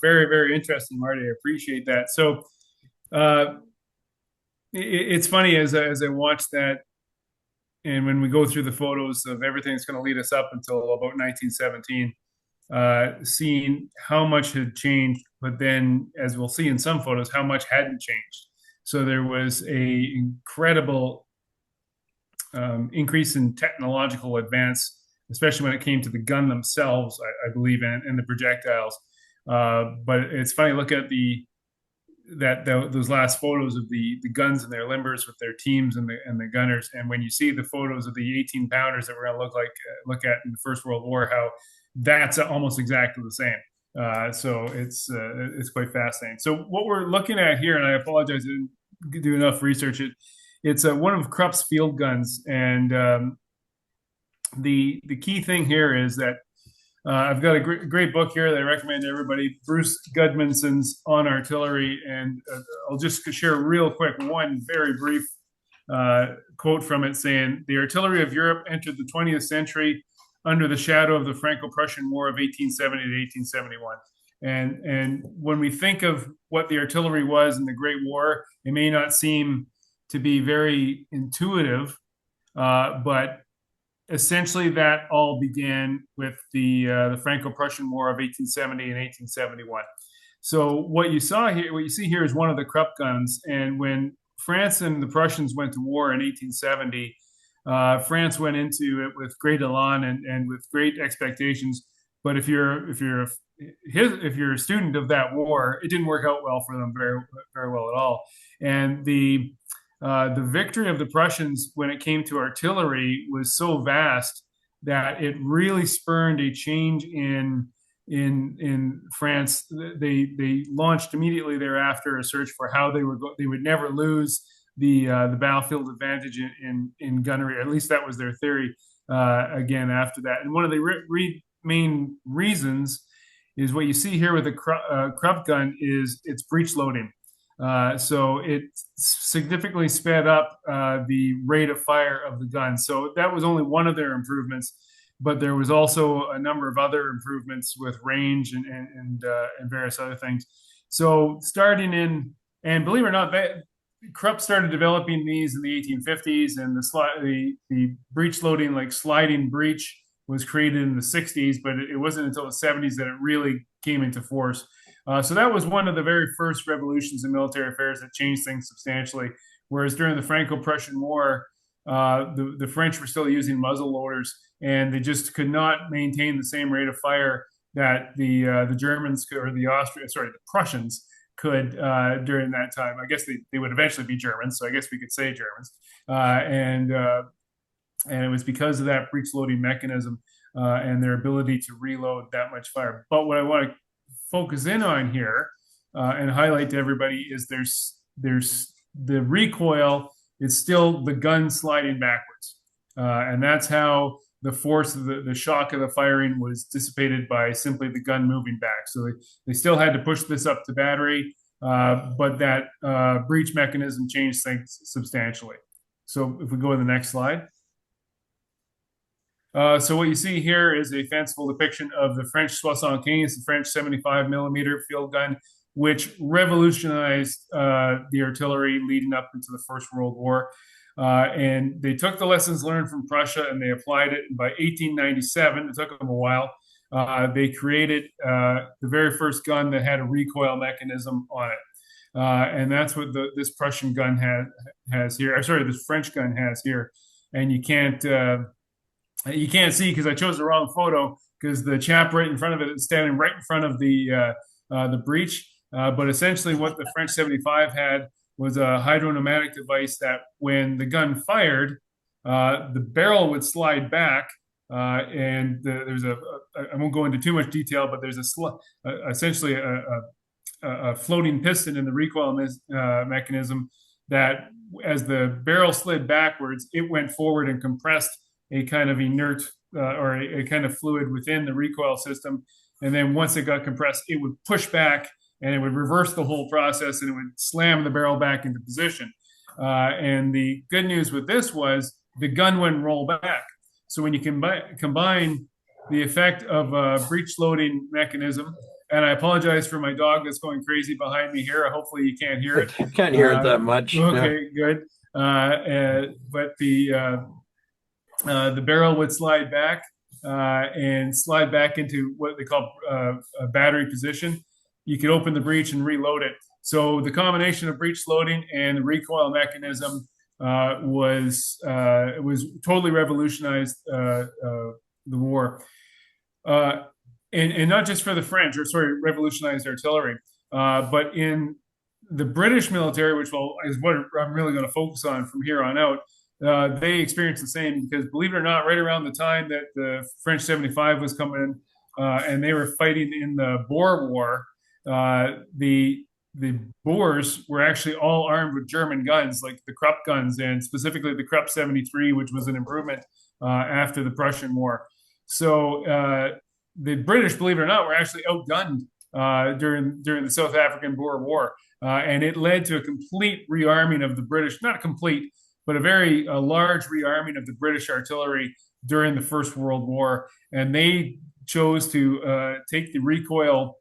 Very, very interesting, Marty. I appreciate that. So uh, it's funny as I watch that, and when we go through the photos of everything that's going to lead us up until about 1917, seeing how much had changed, but then, as we'll see in some photos, how much hadn't changed. So there was a incredible increase in technological advance, especially when it came to the gun themselves, I believe, and the projectiles. But it's funny, look at those last photos of the guns and their limbers with their teams and the gunners, and when you see the photos of the 18 pounders that we're going to look at in the First World War, how that's almost exactly the same. So it's quite fascinating. So what we're looking at here, and I apologize, I didn't do enough research. It's one of Krupp's field guns, and the key thing here is that I've got a great book here that I recommend to everybody, Bruce Gudmundson's On Artillery, and I'll just share real quick one very brief quote from it saying, "The artillery of Europe entered the 20th century under the shadow of the Franco-Prussian War of 1870 to 1871." And when we think of what the artillery was in the Great War, it may not seem to be very intuitive, but essentially that all began with the Franco-Prussian War of 1870 and 1871. So what you see here is one of the Krupp guns. And when France and the Prussians went to war in 1870, France went into it with great elan and with great expectations. But if you're a student of that war, it didn't work out well for them very well at all. And the victory of the Prussians when it came to artillery was so vast that it really spurned a change in France. They launched immediately thereafter a search for how they would never lose the battlefield advantage in gunnery. Or at least that was their theory. Again, after that, and one of the main reasons is what you see here with the Krupp gun is its breech loading. So it significantly sped up the rate of fire of the gun. So that was only one of their improvements, but there was also a number of other improvements with range and various other things. So and believe it or not, Krupp started developing these in the 1850s, and the breech loading, like sliding breech, was created in the 60s, but it wasn't until the 70s that it really came into force. So that was one of the very first revolutions in military affairs that changed things substantially. Whereas during the Franco-Prussian War, the French were still using muzzle loaders, and they just could not maintain the same rate of fire that the Germans could, or the Prussians could during that time. I guess they would eventually be Germans, so I guess we could say Germans. And it was because of that breech loading mechanism and their ability to reload that much fire. But what I want to focus in on here and highlight to everybody is there's the recoil is still the gun sliding backwards, and that's how the force of the shock of the firing was dissipated by simply the gun moving back. So they still had to push this up to battery, but that breech mechanism changed things substantially. So if we go to the next slide. So what you see here is a fanciful depiction of the French 75, the French 75 millimeter field gun, which revolutionized the artillery leading up into the First World War. And they took the lessons learned from Prussia and they applied it. And by 1897, it took them a while, they created the very first gun that had a recoil mechanism on it. And that's what this Prussian gun has here. This French gun has here. And you can't see because I chose the wrong photo because the chap right in front of it is standing right in front of the breech. But essentially, what the French 75 had was a hydropneumatic device that, when the gun fired, the barrel would slide back, and I won't go into too much detail, but there's essentially a floating piston in the recoil mechanism that, as the barrel slid backwards, it went forward and compressed a kind of inert or a kind of fluid within the recoil system. And then once it got compressed, it would push back and it would reverse the whole process and it would slam the barrel back into position. And the good news with this was the gun wouldn't roll back. So when you combine the effect of a breech loading mechanism and I apologize for my dog that's going crazy behind me here. Hopefully you can't hear I it. can't hear it that much. Yeah. Okay, good. But the barrel would slide back and slide back into what they call a battery position. You could open the breech and reload it. So the combination of breech loading and the recoil mechanism was totally revolutionized the war, uh, and not just for the French, or sorry, revolutionized artillery, but in the British military, which is what I'm really going to focus on from here on out. They experienced the same because, believe it or not, right around the time that the French 75 was coming in, and they were fighting in the Boer War, the Boers were actually all armed with German guns, like the Krupp guns, and specifically the Krupp 73, which was an improvement after the Prussian War. So the British, believe it or not, were actually outgunned during the South African Boer War, and it led to a complete rearming of the British, not complete, but a very large rearming of the British artillery during the First World War, and they chose to take the recoil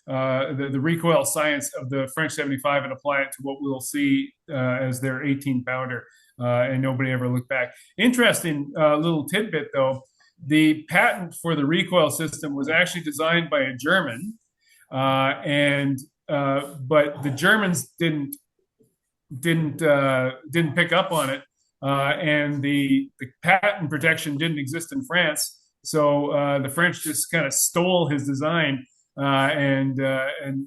the recoil science of the French 75 and apply it to what we'll see as their 18 pounder. And nobody ever looked back. Interesting little tidbit, though. The patent for the recoil system was actually designed by a German, but the Germans didn't pick up on it, and the patent protection didn't exist in France. So the French just kind of stole his design and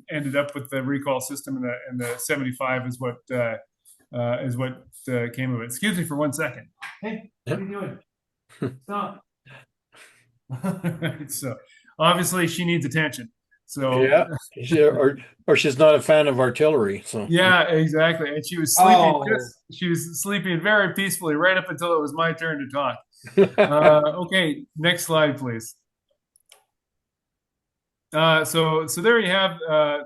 ended up with the recoil system, and the 75 is what came of it. Excuse me for 1 second. Hey, what are you doing? Stop. So obviously she needs attention. So Yeah. Or she's not a fan of artillery. So yeah, exactly. And she was sleeping. She was sleeping very peacefully right up until it was my turn to talk. Okay, next slide, please. So there you have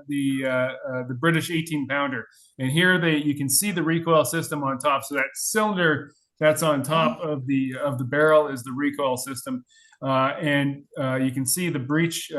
the British 18 pounder, and here you can see the recoil system on top. So that cylinder that's on top of the barrel is the recoil system, and you can see the breech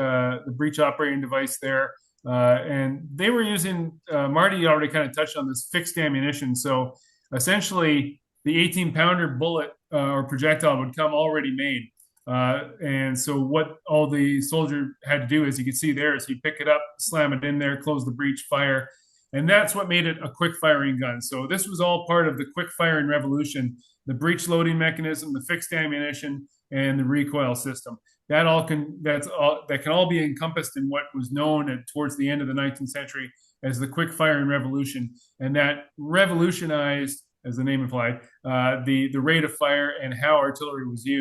operating device there. And they were using Marty already kind of touched on this fixed ammunition. So essentially, the 18 pounder bullet or projectile would come already made. And so what all the soldier had to do, as you can see there, is he pick it up, slam it in there, close the breech, fire. And that's what made it a quick firing gun. So this was all part of the quick firing revolution, the breech loading mechanism, the fixed ammunition, and the recoil system. That can all be encompassed in what was known towards the end of the 19th century as the quick firing revolution. And that revolutionized, as the name implied, the rate of fire and how artillery was used.